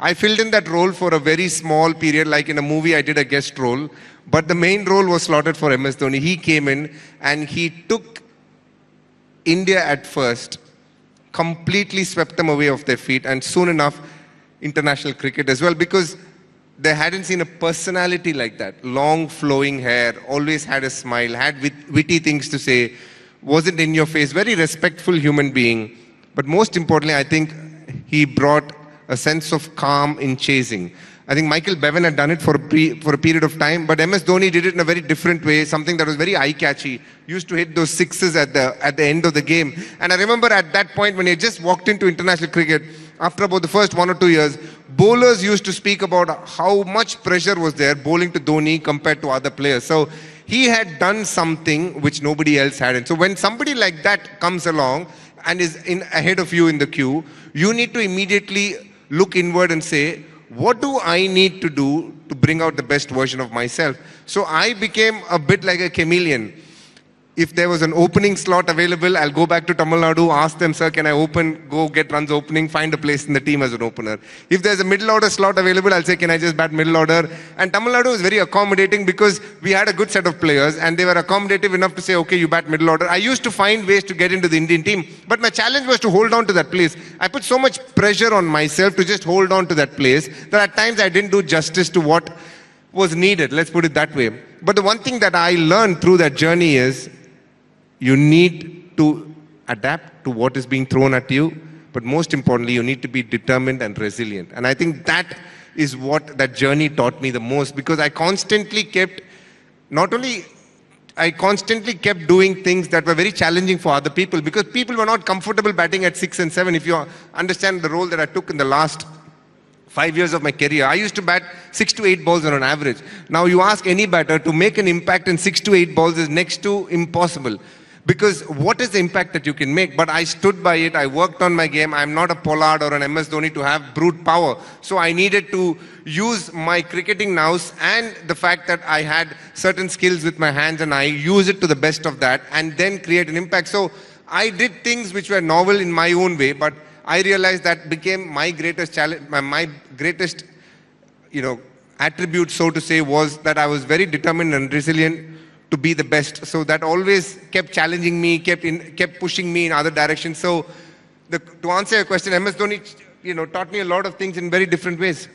I filled in that role for a very small period, like in a movie I did a guest role. But the main role was slotted for MS Dhoni. He came in and he took India at first, completely swept them away off their feet, and soon enough, international cricket as well, because they hadn't seen a personality like that. Long flowing hair, always had a smile, had witty things to say, wasn't in your face, very respectful human being. But most importantly, I think he brought a sense of calm in chasing. I think Michael Bevan had done it for a period of time, but MS Dhoni did it in a very different way, something that was very eye-catchy. Used to hit those sixes at the end of the game. And I remember at that point when he just walked into international cricket, after about the first 1 or 2 years, bowlers used to speak about how much pressure was there bowling to Dhoni compared to other players. So he had done something which nobody else had. And so when somebody like that comes along and is ahead of you in the queue, you need to immediately look inward and say, what do I need to do to bring out the best version of myself? So I became a bit like a chameleon. If there was an opening slot available, I'll go back to Tamil Nadu, ask them, sir, can I go get runs opening, find a place in the team as an opener. If there's a middle order slot available, I'll say, can I just bat middle order? And Tamil Nadu was very accommodating because we had a good set of players and they were accommodative enough to say, okay, you bat middle order. I used to find ways to get into the Indian team, but my challenge was to hold on to that place. I put so much pressure on myself to just hold on to that place that at times I didn't do justice to what was needed, let's put it that way. But the one thing that I learned through that journey is, you need to adapt to what is being thrown at you, but most importantly, you need to be determined and resilient. And I think that is what that journey taught me the most, because I constantly kept doing things that were very challenging for other people, because people were not comfortable batting at 6 and 7. If you understand the role that I took in the last 5 years of my career, I used to bat 6 to 8 balls on an average. Now you ask any batter to make an impact in 6 to 8 balls is next to impossible. Because what is the impact that you can make? But I stood by it, I worked on my game. I'm not a Pollard or an MS Dhoni to have brute power. So I needed to use my cricketing nous and the fact that I had certain skills with my hands, and I use it to the best of that and then create an impact. So I did things which were novel in my own way, but I realized that became my greatest challenge, my greatest attribute, so to say, was that I was very determined and resilient to be the best. So that always kept challenging me, kept pushing me in other directions. So to answer your question, MS Dhoni, taught me a lot of things in very different ways.